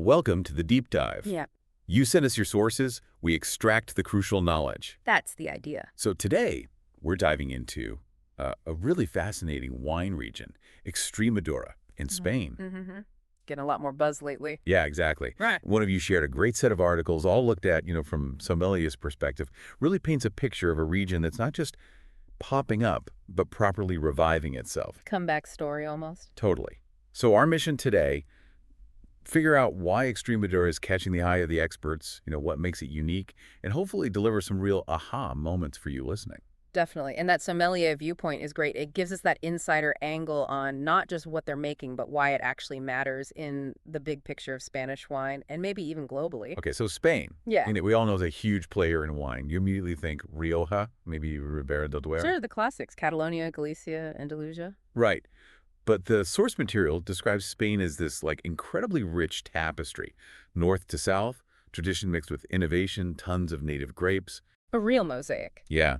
Welcome to the deep dive. Yeah, You send us your sources, we extract the crucial knowledge. that's the idea. So today, we're diving into a really fascinating wine region, Extremadura in Spain. Mm-hmm. Getting a lot more buzz lately. Yeah, exactly. Right. One of you shared a great set of articles, all looked at, from sommelier's perspective, really paints a picture of a region that's not just popping up, but properly reviving itself. Comeback story almost. Totally. So our mission today, figure out why Extremadura is catching the eye of the experts, what makes it unique, and hopefully deliver some real aha moments for you listening. Definitely. And that sommelier viewpoint is great. It gives us that insider angle on not just what they're making, but why it actually matters in the big picture of Spanish wine and maybe even globally. Okay, so Spain. Yeah. We all know is a huge player in wine. You immediately think Rioja, maybe Ribera del Duero. Sure, the classics. Catalonia, Galicia, Andalusia. Right. But the source material describes Spain as this incredibly rich tapestry. North to south, tradition mixed with innovation, tons of native grapes. A real mosaic. Yeah.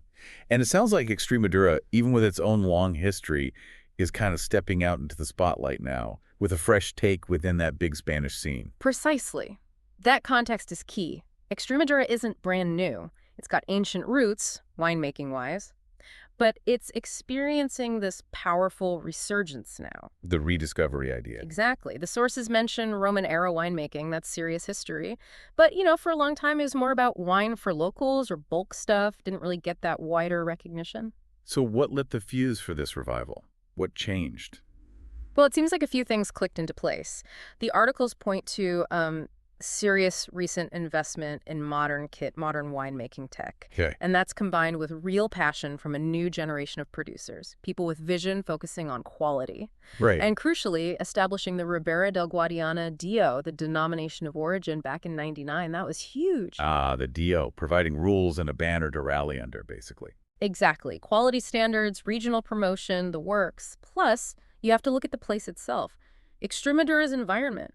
And it sounds like Extremadura, even with its own long history, is kind of stepping out into the spotlight now with a fresh take within that big Spanish scene. Precisely. That context is key. Extremadura isn't brand new. It's got ancient roots, winemaking-wise, but it's experiencing this powerful resurgence now. The rediscovery idea. Exactly. The sources mention Roman-era winemaking. That's serious history. But, for a long time, it was more about wine for locals or bulk stuff. Didn't really get that wider recognition. So what lit the fuse for this revival? What changed? Well, it seems like a few things clicked into place. The articles point to serious recent investment in modern winemaking tech. Okay. And that's combined with real passion from a new generation of producers, people with vision focusing on quality. Right. And crucially, establishing the Ribera del Guadiana DO, the denomination of origin, back in '99. That was huge. The DO, providing rules and a banner to rally under, basically. Exactly. Quality standards, regional promotion, the works. Plus, you have to look at the place itself. Extremadura's environment.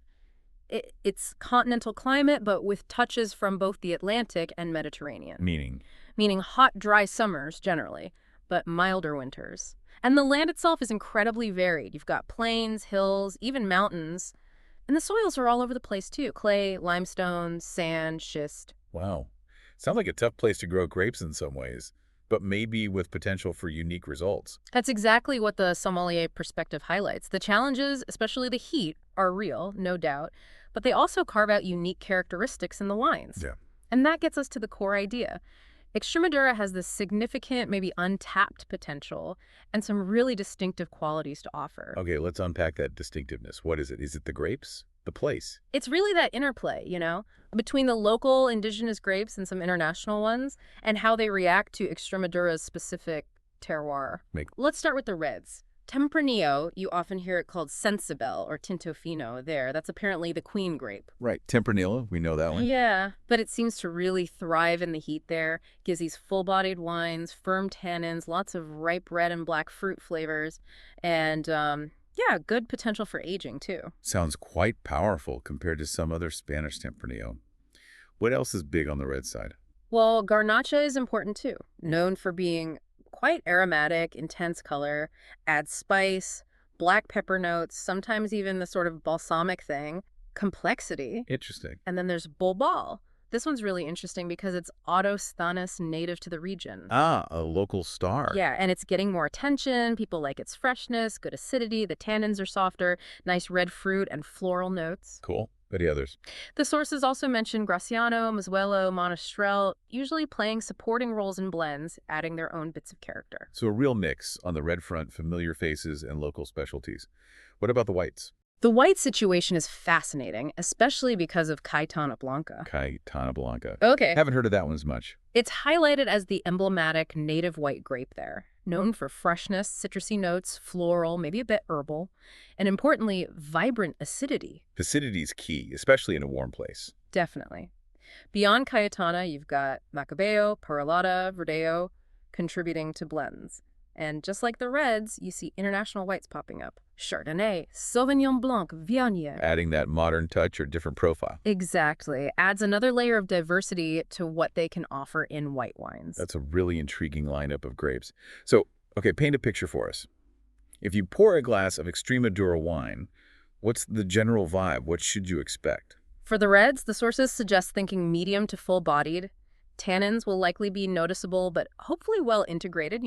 It's continental climate, but with touches from both the Atlantic and Mediterranean. Meaning hot, dry summers, generally, but milder winters. And the land itself is incredibly varied. You've got plains, hills, even mountains. And the soils are all over the place, too. Clay, limestone, sand, schist. Wow. Sounds like a tough place to grow grapes in some ways, but maybe with potential for unique results. That's exactly what the sommelier perspective highlights. The challenges, especially the heat, are real, no doubt, but they also carve out unique characteristics in the wines. Yeah. And that gets us to the core idea. Extremadura has this significant, maybe untapped potential and some really distinctive qualities to offer. Okay, let's unpack that distinctiveness. What is it? Is it the grapes? The place? It's really that interplay, between the local indigenous grapes and some international ones, and how they react to Extremadura's specific terroir. Let's start with the reds. Tempranillo, you often hear it called Sensibel or Tinto Fino there. That's apparently the queen grape. Right. Tempranillo, we know that one. Yeah, but it seems to really thrive in the heat there. Gives these full-bodied wines, firm tannins, lots of ripe red and black fruit flavors, and good potential for aging, too. Sounds quite powerful compared to some other Spanish Tempranillo. What else is big on the red side? Well, Garnacha is important, too. Known for being quite aromatic, intense color, adds spice, black pepper notes, sometimes even the sort of balsamic thing, complexity. Interesting. And then there's Bolbal. This one's really interesting because it's Autochthonous native to the region. A local star. Yeah, and it's getting more attention. People like its freshness, good acidity, the tannins are softer, nice red fruit and floral notes. Cool. Any others? The sources also mention Graciano, Mossuelo, Monastrell, usually playing supporting roles in blends, adding their own bits of character. So a real mix on the red front, familiar faces and local specialties. What about the whites? The white situation is fascinating, especially because of Caetana Blanca. Caetana Blanca. Okay. Haven't heard of that one as much. It's highlighted as the emblematic native white grape there, known for freshness, citrusy notes, floral, maybe a bit herbal, and importantly, vibrant acidity. Acidity is key, especially in a warm place. Definitely. Beyond Caetana, you've got Macabeo, Peralata, Verdeo contributing to blends. And just like the reds, you see international whites popping up. Chardonnay, Sauvignon Blanc, Viognier. Adding that modern touch or different profile. Exactly. Adds another layer of diversity to what they can offer in white wines. That's a really intriguing lineup of grapes. So, okay, paint a picture for us. If you pour a glass of Extremadura wine, what's the general vibe? What should you expect? For the reds, the sources suggest thinking medium to full-bodied. Tannins will likely be noticeable, but hopefully well integrated,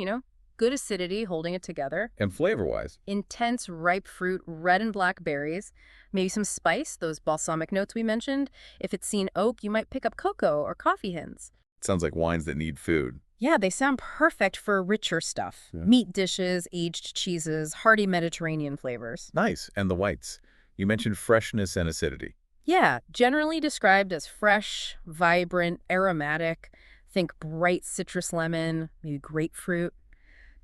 Good acidity holding it together. And flavor-wise, Intense ripe fruit, red and black berries. Maybe some spice, those balsamic notes we mentioned. If it's seen oak, you might pick up cocoa or coffee hints. it sounds like wines that need food. Yeah, they sound perfect for richer stuff. Yeah. Meat dishes, aged cheeses, hearty Mediterranean flavors. Nice. And the whites. You mentioned freshness and acidity. Yeah, generally described as fresh, vibrant, aromatic. Think bright citrus lemon, maybe grapefruit.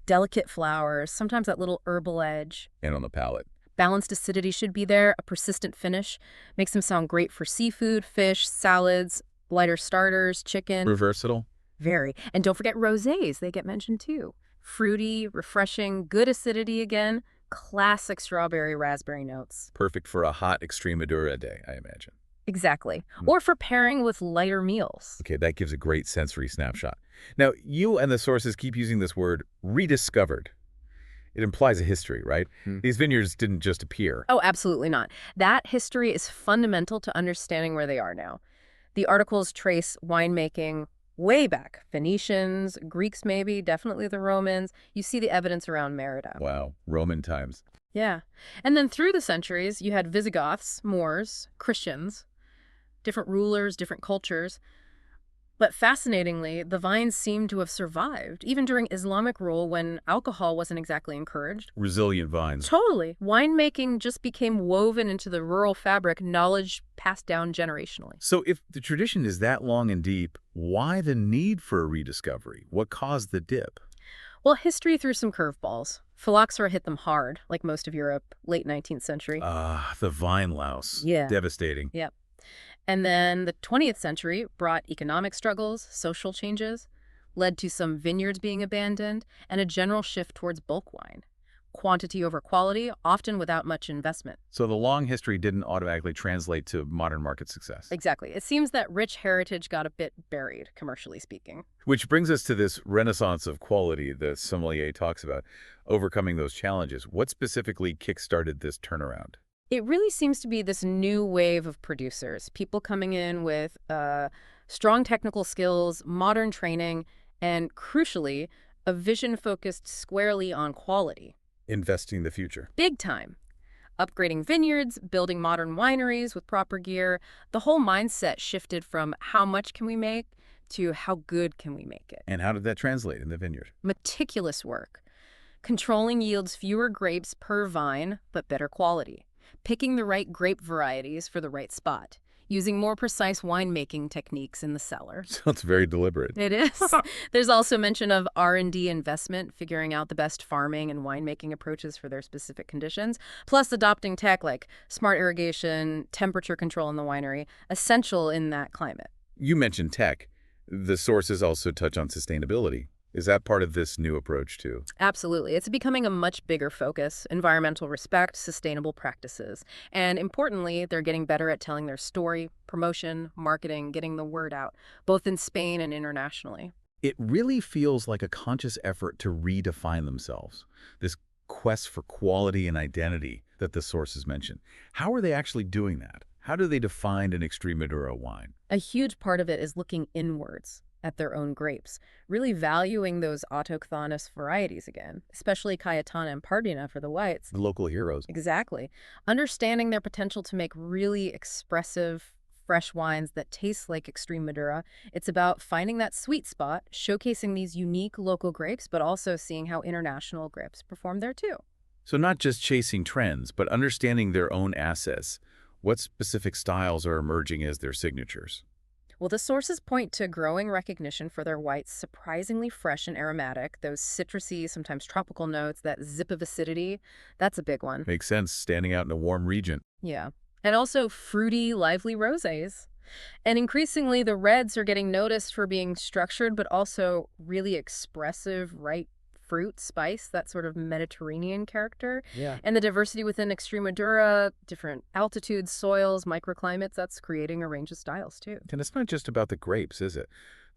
Delicate flowers, sometimes that little herbal edge. And on the palate. Balanced acidity should be there, a persistent finish. Makes them sound great for seafood, fish, salads, lighter starters, chicken. Versatile. Very. And don't forget rosés, they get mentioned too. Fruity, refreshing, good acidity again. Classic strawberry raspberry notes. Perfect for a hot Extremadura day, I imagine. Exactly. Or for pairing with lighter meals. Okay, that gives a great sensory snapshot. Now, you and the sources keep using this word rediscovered. It implies a history, right? These vineyards didn't just appear. Oh, absolutely not. That history is fundamental to understanding where they are now. The articles trace winemaking way back. Phoenicians, Greeks maybe, definitely the Romans. You see the evidence around Merida. Wow, Roman times. Yeah. And then through the centuries, you had Visigoths, Moors, Christians, different rulers, different cultures. But fascinatingly, the vines seem to have survived, even during Islamic rule when alcohol wasn't exactly encouraged. Resilient vines. Totally. Winemaking just became woven into the rural fabric, knowledge passed down generationally. So if the tradition is that long and deep, why the need for a rediscovery? What caused the dip? Well, history threw some curveballs. Phylloxera hit them hard, like most of Europe, late 19th century. The vine louse. Yeah. Devastating. Yep. And then the 20th century brought economic struggles, social changes, led to some vineyards being abandoned, and a general shift towards bulk wine. Quantity over quality, often without much investment. So the long history didn't automatically translate to modern market success. Exactly. It seems that rich heritage got a bit buried, commercially speaking. Which brings us to this renaissance of quality the sommelier talks about, overcoming those challenges. What specifically kickstarted this turnaround? It really seems to be this new wave of producers, people coming in with strong technical skills, modern training, and crucially, a vision focused squarely on quality. Investing the future. Big time. Upgrading vineyards, building modern wineries with proper gear. The whole mindset shifted from how much can we make to how good can we make it. And how did that translate in the vineyard? Meticulous work. Controlling yields fewer grapes per vine, but better quality. Picking the right grape varieties for the right spot. Using more precise winemaking techniques in the cellar. Sounds very deliberate. It is. There's also mention of R&D investment, figuring out the best farming and winemaking approaches for their specific conditions, plus adopting tech like smart irrigation, temperature control in the winery, essential in that climate. You mentioned tech. The sources also touch on sustainability. Is that part of this new approach too? Absolutely. It's becoming a much bigger focus, environmental respect, sustainable practices. And importantly, they're getting better at telling their story, promotion, marketing, getting the word out, both in Spain and internationally. It really feels like a conscious effort to redefine themselves, this quest for quality and identity that the sources mention. How are they actually doing that? How do they define an Extremadura wine? A huge part of it is looking inwards at their own grapes, really valuing those autochthonous varieties again, especially Cayetana and Pardina for the whites. The local heroes. Exactly. Understanding their potential to make really expressive, fresh wines that taste like Extremadura. It's about finding that sweet spot, showcasing these unique local grapes, but also seeing how international grapes perform there too. So not just chasing trends, but understanding their own assets. What specific styles are emerging as their signatures? Well, the sources point to growing recognition for their whites, surprisingly fresh and aromatic, those citrusy, sometimes tropical notes, that zip of acidity. That's a big one. Makes sense, standing out in a warm region. Yeah. And also fruity, lively rosés. And increasingly, the reds are getting noticed for being structured, but also really expressive, ripe fruit, spice, that sort of Mediterranean character. Yeah. And the diversity within Extremadura, different altitudes, soils, microclimates, that's creating a range of styles too. And it's not just about the grapes, is it?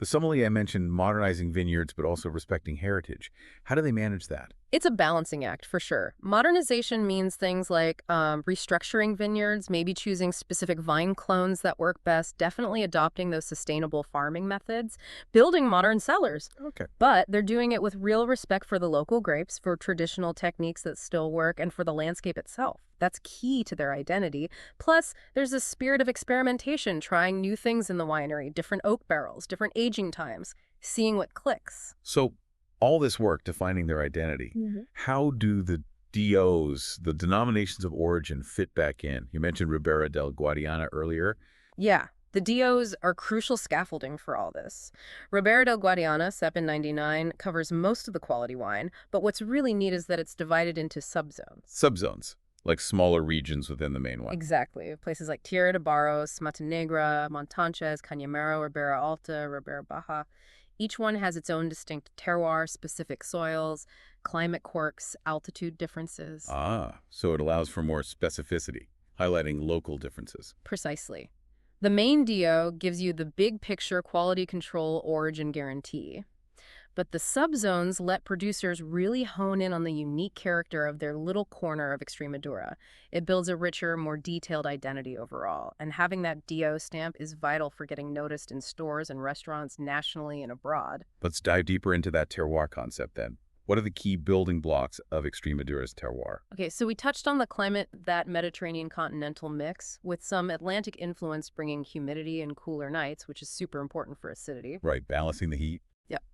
The sommelier mentioned modernizing vineyards but also respecting heritage. How do they manage that? It's a balancing act, for sure. Modernization means things like restructuring vineyards, maybe choosing specific vine clones that work best, definitely adopting those sustainable farming methods, building modern cellars. Okay. But they're doing it with real respect for the local grapes, for traditional techniques that still work, and for the landscape itself. That's key to their identity. Plus, there's a spirit of experimentation, trying new things in the winery, different oak barrels, different aging times, seeing what clicks. So all this work defining their identity, how do the DOs, the denominations of origin, fit back in? You mentioned Ribera del Guadiana earlier. Yeah, the DOs are crucial scaffolding for all this. Ribera del Guadiana, CEP in 99, covers most of the quality wine, but what's really neat is that it's divided into subzones. Subzones, like smaller regions within the main one. Exactly. Places like Tierra de Barros, Montenegra, Montanches, Cañamero, Ribera Alta, Ribera Baja. Each one has its own distinct terroir, specific soils, climate quirks, altitude differences. Ah, so it allows for more specificity, highlighting local differences. Precisely. The main DO gives you the big picture quality control origin guarantee. But the subzones let producers really hone in on the unique character of their little corner of Extremadura. It builds a richer, more detailed identity overall. And having that DO stamp is vital for getting noticed in stores and restaurants nationally and abroad. Let's dive deeper into that terroir concept then. What are the key building blocks of Extremadura's terroir? Okay, so we touched on the climate, that Mediterranean continental mix, with some Atlantic influence bringing humidity and cooler nights, which is super important for acidity. Right, balancing the heat. Yep.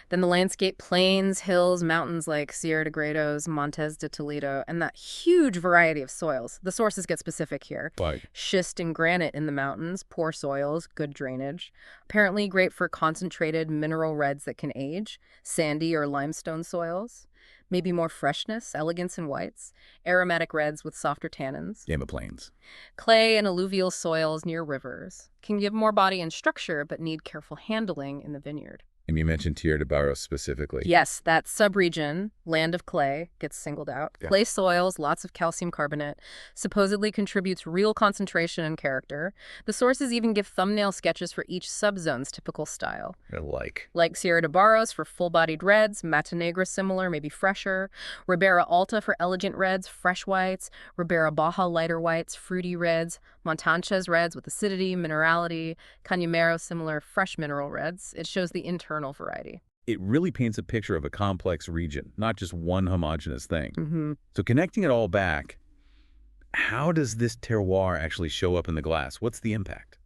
Then the landscape, plains, hills, mountains like Sierra de Gredos, Montes de Toledo, and that huge variety of soils. The sources get specific here. Like, Schist and granite in the mountains, poor soils, good drainage. Apparently great for concentrated mineral reds that can age. Sandy or limestone soils. Maybe more freshness, elegance in whites. Aromatic reds with softer tannins. Game of Plains. Clay and alluvial soils near rivers. Can give more body and structure, but need careful handling in the vineyard. And you mentioned Tierra de Barros specifically. Yes, that subregion, land of clay, gets singled out. Yeah. Clay soils, lots of calcium carbonate, supposedly contributes real concentration and character. The sources even give thumbnail sketches for each subzone's typical style. Like Sierra de Barros for full-bodied reds, Montenegra similar, maybe fresher, Ribera Alta for elegant reds, fresh whites, Ribera Baja lighter whites, fruity reds, Montanches reds with acidity, minerality, Cañamero similar, fresh mineral reds. It shows the internal variety. it really paints a picture of a complex region, not just one homogeneous thing. Mm-hmm. So connecting it all back, how does this terroir actually show up in the glass? What's the impact?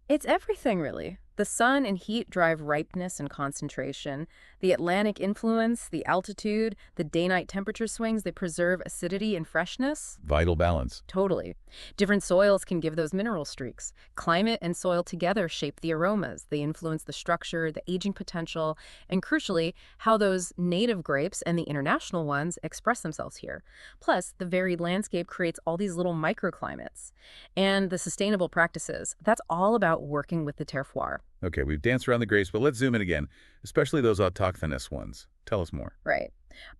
It's everything, really. The sun and heat drive ripeness and concentration. The Atlantic influence, the altitude, the day-night temperature swings, they preserve acidity and freshness. Vital balance. Totally. Different soils can give those mineral streaks. Climate and soil together shape the aromas. They influence the structure, the aging potential, and crucially, how those native grapes and the international ones express themselves here. Plus, the varied landscape creates all these little microclimates. And the sustainable practices, that's all about working with the terroir. Okay, we've danced around the grapes, but let's zoom in again, especially those autochthonous ones. Tell us more. Right.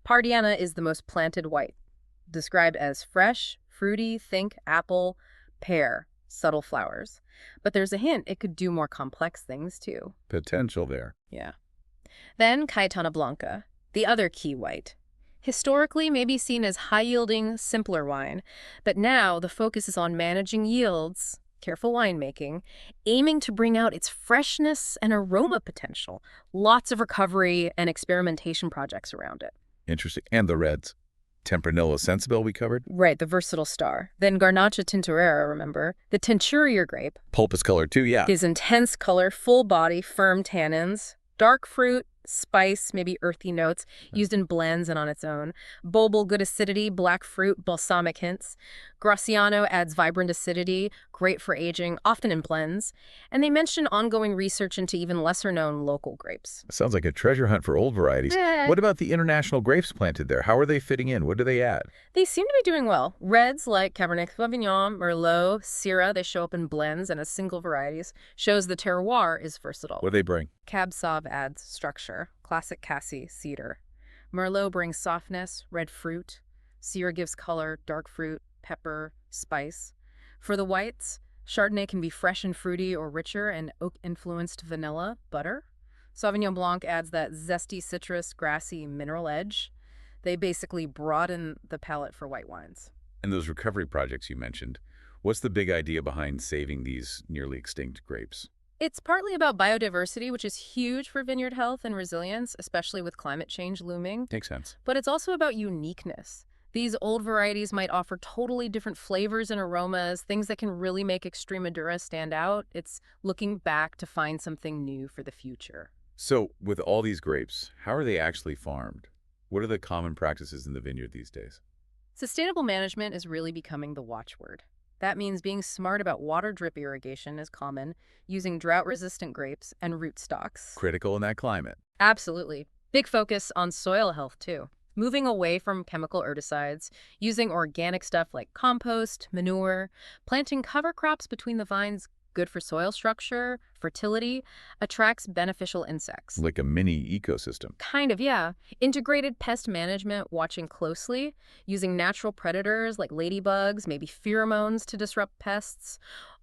Pardiana is the most planted white, described as fresh, fruity, think apple, pear, subtle flowers. But there's a hint it could do more complex things too. Potential there. Yeah. Then Cayetana Blanca, the other key white. Historically, maybe seen as high-yielding, simpler wine, but now the focus is on managing yields, careful winemaking, aiming to bring out its freshness and aroma potential. Lots of recovery and experimentation projects around it. Interesting. And the reds. Tempranillo Sensibile we covered. Right, the versatile star. Then Garnacha Tintorera, remember? The Teinturier grape. Pulp is colored too, yeah. His intense color, full body, firm tannins, dark fruit, spice, maybe earthy notes, used in blends and on its own. Bobel, good acidity, black fruit, balsamic hints. Graciano adds vibrant acidity, great for aging, often in blends. And they mention ongoing research into even lesser-known local grapes. Sounds like a treasure hunt for old varieties. What about the international grapes planted there? How are they fitting in? What do they add? They seem to be doing well. Reds like Cabernet Sauvignon, Merlot, Syrah, they show up in blends and as single varieties. Shows the terroir is versatile. What do they bring? Cab Sauv adds structure. Classic Cassis, cedar. Merlot brings softness, red fruit. Syrah gives color, dark fruit, pepper, spice. For the whites, Chardonnay can be fresh and fruity or richer and oak-influenced vanilla, butter. Sauvignon Blanc adds that zesty citrus, grassy mineral edge. They basically broaden the palate for white wines. And those recovery projects you mentioned, what's the big idea behind saving these nearly extinct grapes? It's partly about biodiversity, which is huge for vineyard health and resilience, especially with climate change looming. Makes sense. But it's also about uniqueness. These old varieties might offer totally different flavors and aromas, things that can really make Extremadura stand out. It's looking back to find something new for the future. So, with all these grapes, how are they actually farmed? What are the common practices in the vineyard these days? Sustainable management is really becoming the watchword. That means being smart about water drip irrigation is common, using drought-resistant grapes and rootstocks. Critical in that climate. Absolutely. Big focus on soil health, too. Moving away from chemical herbicides, using organic stuff like compost, manure, planting cover crops between the vines, good for soil structure, fertility, attracts beneficial insects. Like a mini ecosystem. Kind of, yeah. Integrated pest management, watching closely, using natural predators like ladybugs, maybe pheromones to disrupt pests,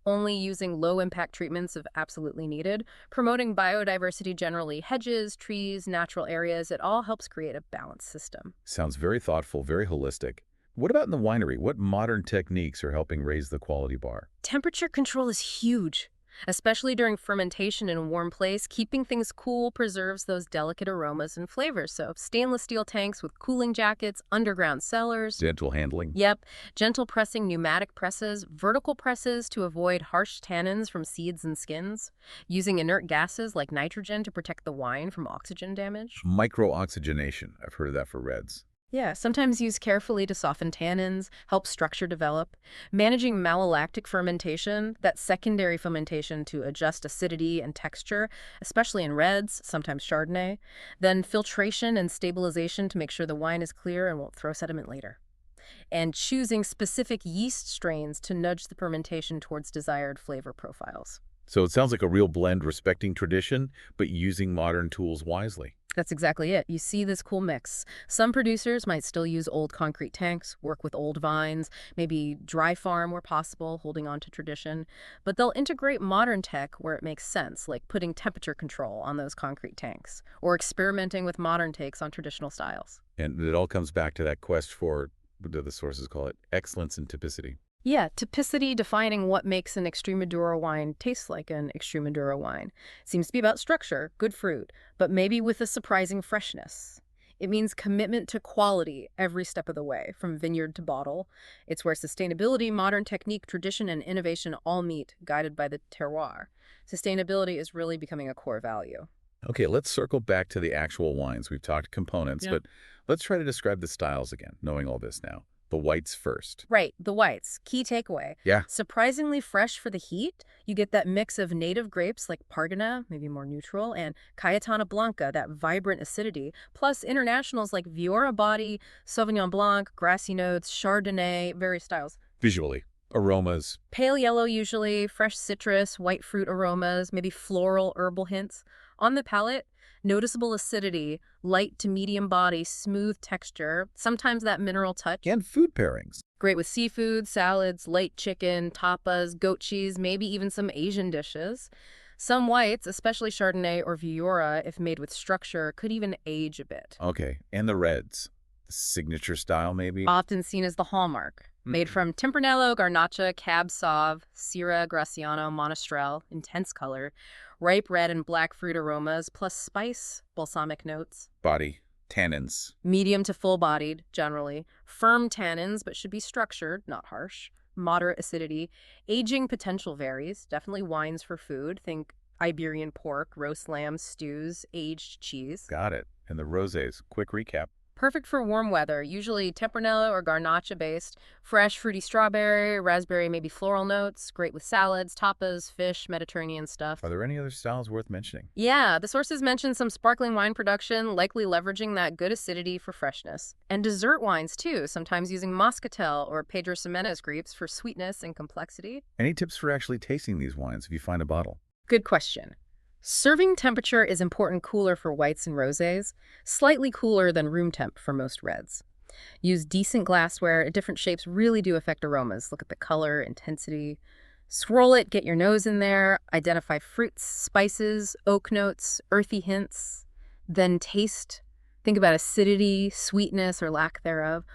only using low-impact treatments if absolutely needed, promoting biodiversity generally, hedges, trees, natural areas, it all helps create a balanced system. Sounds very thoughtful, very holistic. What about in the winery? What modern techniques are helping raise the quality bar? Temperature control is huge, especially during fermentation in a warm place. Keeping things cool preserves those delicate aromas and flavors. So stainless steel tanks with cooling jackets, underground cellars. Gentle handling. Yep, gentle pressing, pneumatic presses, vertical presses to avoid harsh tannins from seeds and skins, using inert gases like nitrogen to protect the wine from oxygen damage. Micro-oxygenation. I've heard of that for reds. Yeah, sometimes used carefully to soften tannins, help structure develop. Managing malolactic fermentation, that secondary fermentation to adjust acidity and texture, especially in reds, sometimes Chardonnay. Then filtration and stabilization to make sure the wine is clear and won't throw sediment later. And choosing specific yeast strains to nudge the fermentation towards desired flavor profiles. So it sounds like a real blend respecting tradition, but using modern tools wisely. That's exactly it. You see this cool mix. Some producers might still use old concrete tanks, work with old vines, maybe dry farm where possible, holding on to tradition. But they'll integrate modern tech where it makes sense, like putting temperature control on those concrete tanks, or experimenting with modern takes on traditional styles. And it all comes back to that quest for, what do the sources call it, excellence and typicity. Yeah, typicity defining what makes an Extremadura wine taste like an Extremadura wine. Seems to be about structure, good fruit, but maybe with a surprising freshness. It means commitment to quality every step of the way, from vineyard to bottle. It's where sustainability, modern technique, tradition, and innovation all meet, guided by the terroir. Sustainability is really becoming a core value. Okay, let's circle back to the actual wines. We've talked components, but let's try to describe the styles again, knowing all this now. The whites first. Right, the whites. Key takeaway. Yeah. Surprisingly fresh for the heat. You get that mix of native grapes like Pargana, maybe more neutral, and Cayetana Blanca, that vibrant acidity, plus internationals like Viura Body, Sauvignon Blanc, grassy notes, Chardonnay, various styles. Visually, aromas. Pale yellow usually, fresh citrus, white fruit aromas, maybe floral, herbal hints. On the palate, noticeable acidity, light to medium body, smooth texture, sometimes that mineral touch. And food pairings. Great with seafood, salads, light chicken, tapas, goat cheese, maybe even some Asian dishes. Some whites, especially Chardonnay or Viura, if made with structure, could even age a bit. Okay, and the reds. The signature style, maybe? Often seen as the hallmark. Made from Tempranillo, Garnacha, Cab Sauv, Syrah, Graciano, Monastrell, intense color, ripe red and black fruit aromas, plus spice, balsamic notes. Body, tannins. Medium to full-bodied, generally. Firm tannins, but should be structured, not harsh. Moderate acidity. Aging potential varies. Definitely wines for food. Think Iberian pork, roast lamb, stews, aged cheese. Got it. And the rosés. Quick recap. Perfect for warm weather, usually Tempranillo or Garnacha based. Fresh, fruity strawberry, raspberry, maybe floral notes. Great with salads, tapas, fish, Mediterranean stuff. Are there any other styles worth mentioning? Yeah, the sources mention some sparkling wine production, likely leveraging that good acidity for freshness. And dessert wines too, sometimes using Moscatel or Pedro Ximénez grapes for sweetness and complexity. Any tips for actually tasting these wines if you find a bottle? Good question. Serving temperature is important cooler for whites and rosés, slightly cooler than room temp for most reds. Use decent glassware. Different shapes really do affect aromas. Look at the color, intensity. Swirl it, get your nose in there, identify fruits, spices, oak notes, earthy hints, then taste. Think about acidity, sweetness or lack thereof,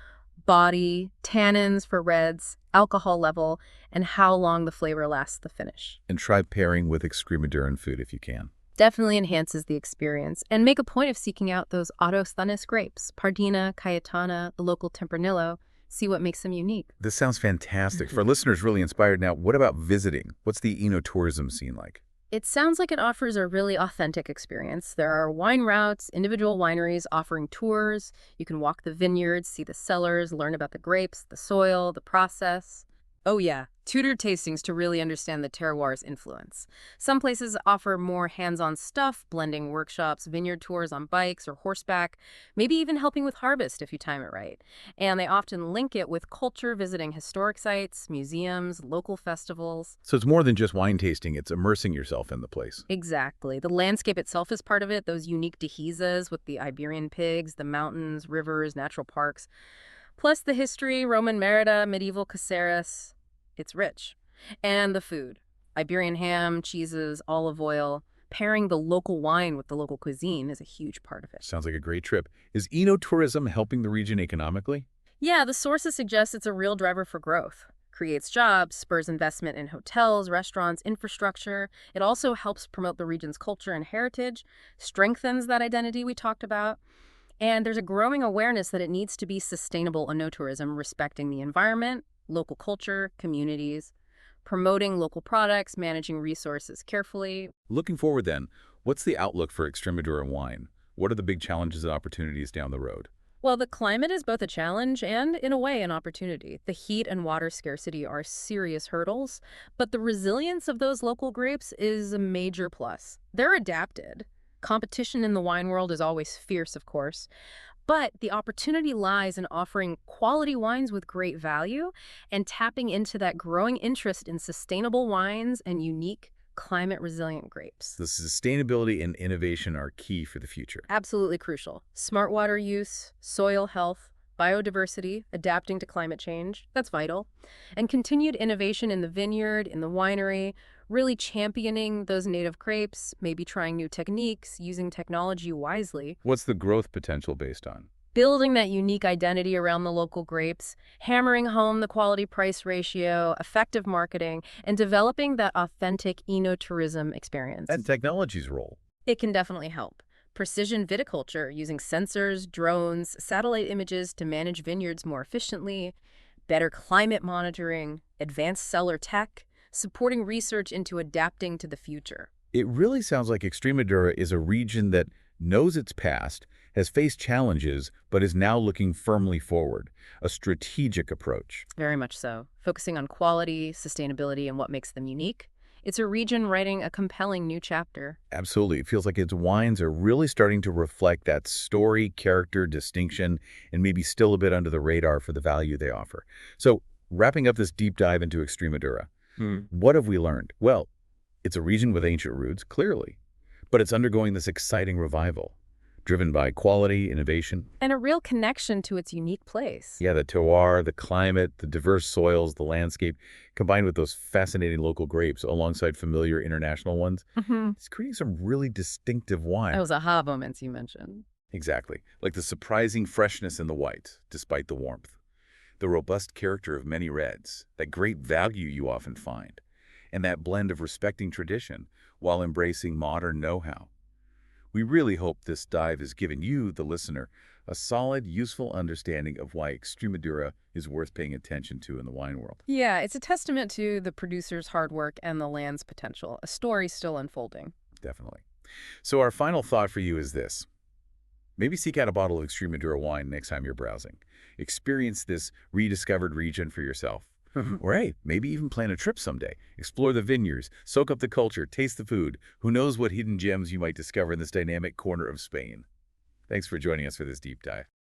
body, tannins for reds, alcohol level, and how long the flavor lasts the finish. And try pairing with Extremaduran food if you can. Definitely enhances the experience, and make a point of seeking out those Autochthonous grapes, Pardina, Cayetana, the local Tempranillo. See what makes them unique. This sounds fantastic. For listeners really inspired now, what about visiting? What's the enotourism scene like? It sounds like it offers a really authentic experience. There are wine routes, individual wineries offering tours. You can walk the vineyards, see the cellars, learn about the grapes, the soil, the process. Oh yeah, tutored tastings to really understand the terroir's influence. Some places offer more hands-on stuff, blending workshops, vineyard tours on bikes or horseback, maybe even helping with harvest if you time it right. And they often link it with culture, visiting historic sites, museums, local festivals. So it's more than just wine tasting, it's immersing yourself in the place. Exactly. The landscape itself is part of it, those unique dehesas with the Iberian pigs, the mountains, rivers, natural parks. Plus the history, Roman merida, medieval caceres. It's rich. And the food. Iberian ham, cheeses, olive oil. Pairing the local wine with the local cuisine is a huge part of it. Sounds like a great trip. Is enotourism helping the region economically? Yeah, the sources suggest it's a real driver for growth. Creates jobs, spurs investment in hotels, restaurants, infrastructure. It also helps promote the region's culture and heritage, strengthens that identity we talked about. And there's a growing awareness that it needs to be sustainable enotourism, respecting the environment, local culture, communities, promoting local products, managing resources carefully. Looking forward then, what's the outlook for Extremadura wine? What are the big challenges and opportunities down the road? Well, the climate is both a challenge and, in a way, an opportunity. The heat and water scarcity are serious hurdles, but the resilience of those local grapes is a major plus. They're adapted. Competition in the wine world is always fierce, of course, but the opportunity lies in offering quality wines with great value and tapping into that growing interest in sustainable wines and unique, climate-resilient grapes. The sustainability and innovation are key for the future. Absolutely crucial. Smart water use, soil health, biodiversity, adapting to climate change, that's vital. And continued innovation in the vineyard, in the winery, really championing those native grapes, maybe trying new techniques, using technology wisely. What's the growth potential based on? Building that unique identity around the local grapes, hammering home the quality-price ratio, effective marketing, and developing that authentic enotourism experience. And technology's role. It can definitely help. Precision viticulture, using sensors, drones, satellite images to manage vineyards more efficiently, better climate monitoring, advanced cellar tech, supporting research into adapting to the future. It really sounds like Extremadura is a region that knows its past, has faced challenges, but is now looking firmly forward. A strategic approach. Very much so. Focusing on quality, sustainability, and what makes them unique. It's a region writing a compelling new chapter. Absolutely. It feels like its wines are really starting to reflect that story, character, distinction, and maybe still a bit under the radar for the value they offer. So, wrapping up this deep dive into Extremadura, what have we learned? Well, it's a region with ancient roots, clearly, but it's undergoing this exciting revival, driven by quality, innovation. And a real connection to its unique place. Yeah, the terroir, the climate, the diverse soils, the landscape, combined with those fascinating local grapes alongside familiar international ones, it's creating some really distinctive wine. Those aha moments you mentioned. Exactly, like the surprising freshness in the white, despite the warmth. The robust character of many reds, that great value you often find, and that blend of respecting tradition while embracing modern know-how. We really hope this dive has given you, the listener, a solid, useful understanding of why Extremadura is worth paying attention to in the wine world. Yeah, it's a testament to the producer's hard work and the land's potential. A story still unfolding. Definitely. So our final thought for you is this. Maybe seek out a bottle of Extremadura wine next time you're browsing. Experience this rediscovered region for yourself. Or hey, maybe even plan a trip someday. Explore the vineyards, soak up the culture, taste the food. Who knows what hidden gems you might discover in this dynamic corner of Spain. Thanks for joining us for this deep dive.